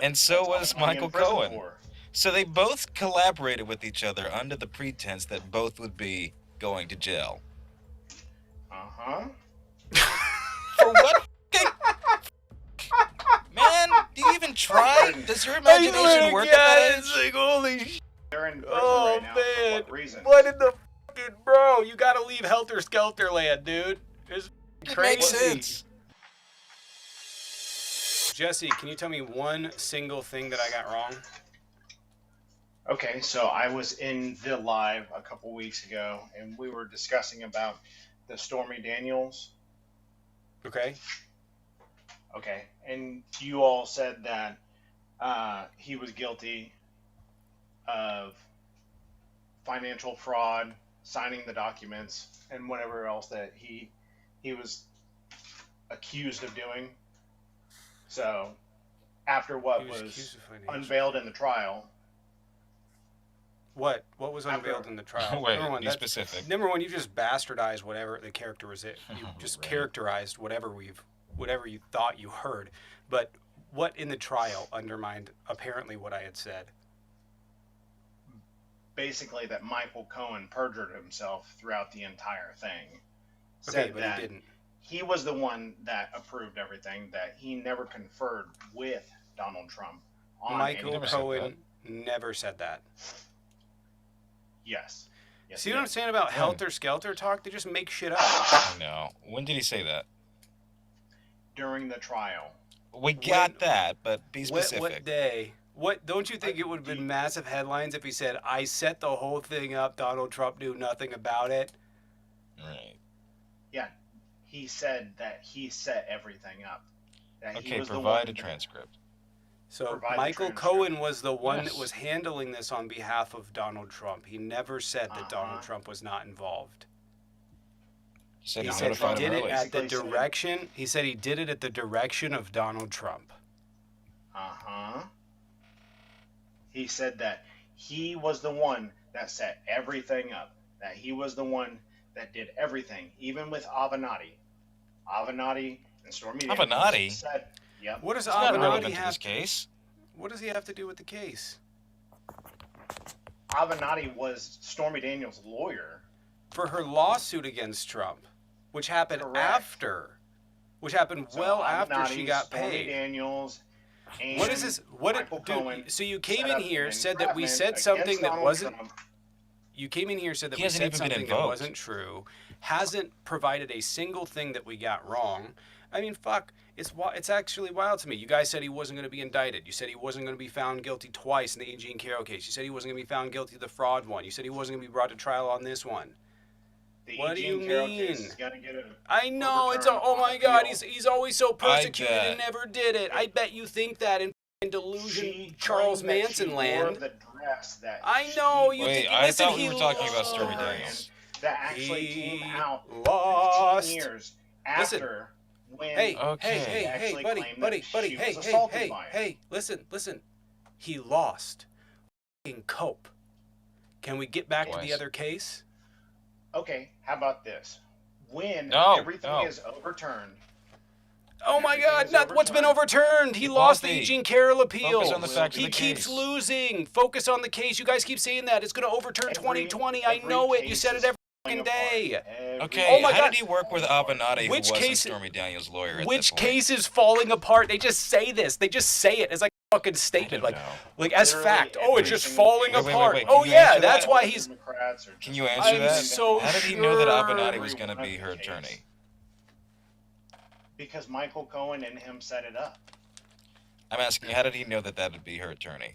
And so was Avenatti Michael in prison Cohen. for? So they both collaborated with each other under the pretense that both would be going to jail. Uh-huh. For what? Man, do you even try? Does your imagination work at that age? Like, holy shit. They're in prison Oh, right now. For man. what reason? What in the fucking... Bro, you gotta leave Helter Skelter land, dude. It's It crazy. makes sense. Jesse, can you tell me one single thing that I got wrong? Okay, so I was in the live a couple weeks ago, and we were discussing about the Stormy Daniels. Okay. Okay, and you all said that he was guilty of financial fraud, signing the documents, and whatever else that he was accused of doing. So, after what was unveiled in the trial. What was unveiled in the trial? Wait, be specific. Number one, you just bastardized whatever the character was. You just characterized whatever you thought you heard. But what in the trial undermined apparently what I had said? Basically, that Michael Cohen perjured himself throughout the entire thing. Okay, but he didn't. He was the one that approved everything, that he never conferred with Donald Trump on Michael Cohen never said that. Yes. See what I'm saying about Helter Skelter talk? They just make shit up. I know. When did he say that? During the trial. We got that, but be specific. What day? What, don't you think it would have been massive headlines if he said, I set the whole thing up, Donald Trump knew nothing about it? Right. Yeah. He said that he set everything up. That Okay, he was provide a transcript. So Michael Cohen was the one that was handling this on behalf of Donald Trump. He never said that Donald Trump was not involved. He said he did it at the direction. He said he did it at the direction of Donald Trump. He said that he was the one that set everything up. That he was the one that did everything, even with Avenatti. Avenatti and Stormy Daniels. Avenatti? Said, yep. What does Avenatti Avenatti have to this case? What does he have to do with the case? Avenatti was Stormy Daniels' lawyer for her lawsuit against Trump, which happened after, which happened well after she got paid. Stormy Daniels. And what is this? So you came in here, said that we said something that wasn't. You came in here, said that we said something that wasn't true. Hasn't provided a single thing that we got wrong. I mean, fuck. It's actually wild to me. You guys said he wasn't going to be indicted. You said he wasn't going to be found guilty twice in the E.G. and Carroll case. You said he wasn't going to be found guilty of the fraud one. You said he wasn't going to be brought to trial on this one. What do you mean? I know it's oh my God. He's always so persecuted and never did it. I bet you think that in delusion Charles Manson land. I know you think. I thought we were talking about Stormy Daniels. That actually came out lost 15 years after. When hey, buddy, hey, listen. He lost. Fucking cope. Can we get back to the other case? Okay, how about this? When everything is overturned. Oh my God, what's been overturned? He lost the E.G. and Carroll appeal. Focus on the facts of the keeps case. losing. Focus on the case. You guys keep saying that. It's going to overturn 2020. I know it. You said it every fucking day. Okay, oh my how God. did he work with Avenatti, who wasn't Stormy Daniels' lawyer at Which that point? case is falling apart? They just say this. They just say it. It's like a fucking statement. Like as fact. Oh, it's just falling apart. Wait, oh yeah, that's why he's... Can you answer that? So how did he know that Avenatti was going to be her attorney? Because Michael Cohen and him set it up. I'm asking, how did he know that that would be her attorney?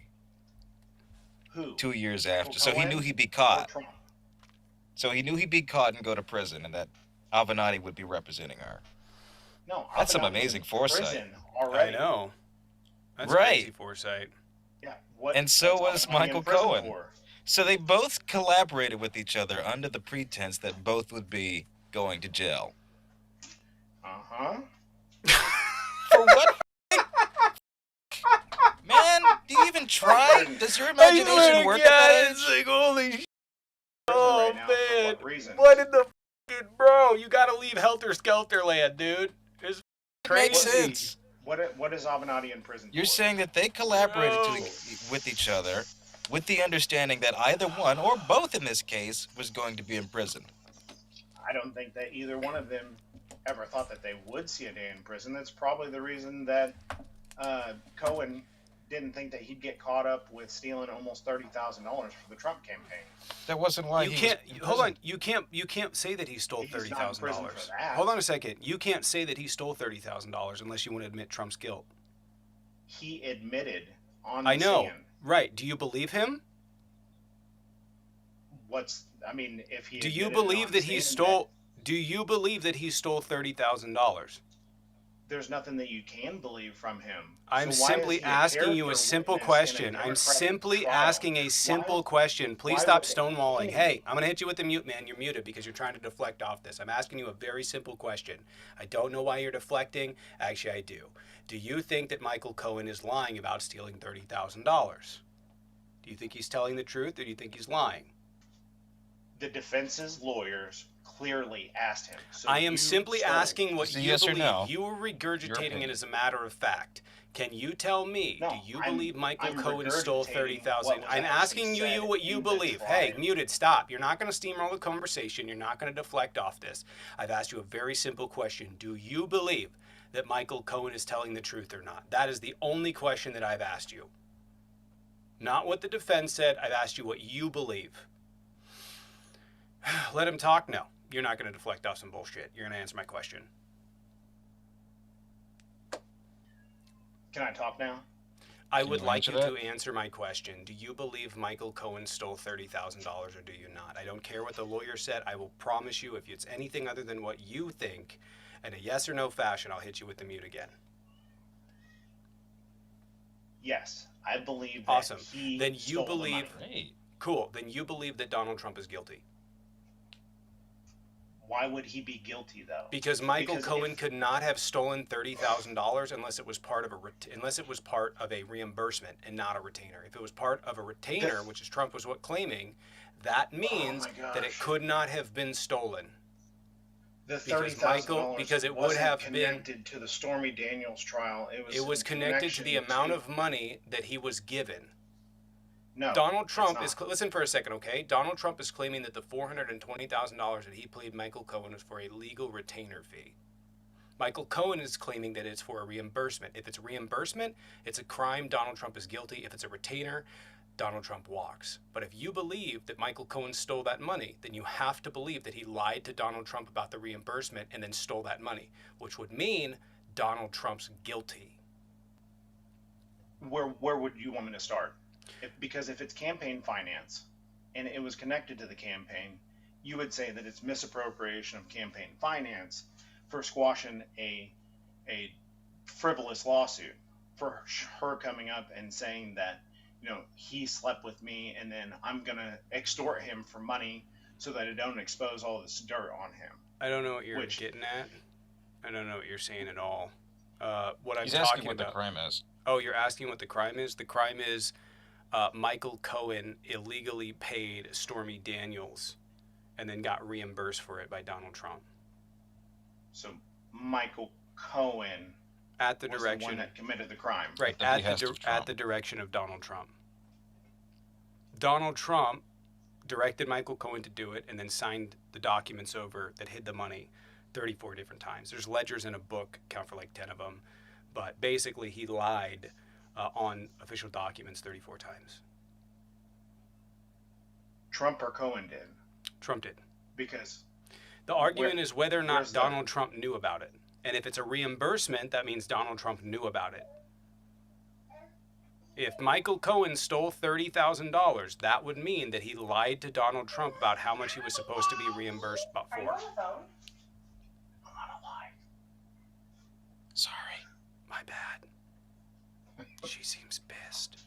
Who? 2 years after. So he knew he'd be caught. So he knew he'd be caught and go to prison, and that Avenatti would be representing her. No, that's some amazing foresight. I know. That's crazy foresight. Yeah. And so was Michael Cohen. So they both collaborated with each other under the pretense that both would be going to jail. For what? Man, do you even try? Does your imagination work at that age? It's like, holy shit. Oh, man. What in the fucking... Bro, you gotta leave Helter Skelter land, dude. It's crazy. Makes sense. What is Avenatti in prison You're for? saying that they collaborated with each other with the understanding that either one, or both in this case, was going to be imprisoned. I don't think that either one of them ever thought that they would see a day in prison. That's probably the reason that Cohen didn't think that he'd get caught up with stealing almost $30,000 for the Trump campaign. That wasn't why hold on. You can't say that he stole $30,000. Hold on a second. You can't say that he stole $30,000 unless you want to admit Trump's guilt. He admitted on the stand. Right. Do you believe him? If he do you believe that he stole? Do you believe that he stole $30,000? There's nothing that you can believe from him. I'm simply asking you a simple question. I'm simply asking a simple question. Please stop stonewalling. Hey, I'm going to hit you with the mute, man. You're muted because you're trying to deflect off this. I'm asking you a very simple question. I don't know why you're deflecting. Actually, I do. Do you think that Michael Cohen is lying about stealing $30,000? Do you think he's telling the truth, or do you think he's lying? The defense's lawyers clearly asked him. So I am simply asking what you yes believe. Or no. You are regurgitating it as a matter of fact. Can you tell me, do you believe Michael Cohen stole $30,000? I'm asking you what you believe. Hey, muted, stop. You're not going to steamroll the conversation. You're not going to deflect off this. I've asked you a very simple question. Do you believe that Michael Cohen is telling the truth or not? That is the only question that I've asked you. Not what the defense said. I've asked you what you believe. Let him talk? No. You're not going to deflect off some bullshit. You're going to answer my question. Can I talk now? I would like you to answer my question. Do you believe Michael Cohen stole $30,000 or do you not? I don't care what the lawyer said. I will promise you, if it's anything other than what you think, in a yes or no fashion, I'll hit you with the mute again. Yes, I believe that awesome. He then you believe the money. Cool. Then you believe that Donald Trump is guilty. Why would he be guilty, though? Because Michael Cohen could not have stolen $30,000 unless it was part of a reimbursement and not a retainer. If it was part of a retainer, which is Trump was claiming, that means that it could not have been stolen. The $30,000 because it would have been connected to the Stormy Daniels trial. It was connected to the amount of money that he was given. No, Donald Trump is, listen for a second, okay? Donald Trump is claiming that the $420,000 that he paid Michael Cohen is for a legal retainer fee. Michael Cohen is claiming that it's for a reimbursement. If it's a reimbursement, it's a crime. Donald Trump is guilty. If it's a retainer, Donald Trump walks. But if you believe that Michael Cohen stole that money, then you have to believe that he lied to Donald Trump about the reimbursement and then stole that money, which would mean Donald Trump's guilty. Where would you want me to start? Because if it's campaign finance and it was connected to the campaign, you would say that it's misappropriation of campaign finance for squashing a frivolous lawsuit, for her coming up and saying that, he slept with me and then I'm going to extort him for money so that I don't expose all this dirt on him. I don't know what you're getting at. I don't know what you're saying at all. What I'm He's talking asking what about. The crime is. Oh, you're asking what the crime is? The crime is Michael Cohen illegally paid Stormy Daniels and then got reimbursed for it by Donald Trump. So Michael Cohen at the was direction the one that committed the crime. Right, at the direction of Donald Trump. Donald Trump directed Michael Cohen to do it and then signed the documents over that hid the money 34 different times. There's ledgers in a book, count for like 10 of them. But basically he lied on official documents 34 times. Trump or Cohen did? Trump did. Because the argument is whether or not Donald Trump knew about it. And if it's a reimbursement, that means Donald Trump knew about it. If Michael Cohen stole $30,000, that would mean that he lied to Donald Trump about how much he was supposed to be reimbursed for. Are you on the phone? I'm not alive. Sorry, my bad. She seems pissed.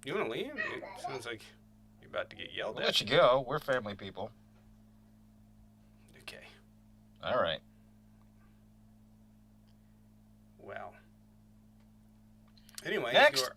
You want to leave? It sounds like you're about to get yelled at. Let you go. We're family people. Okay. All right. Well. Anyway, next.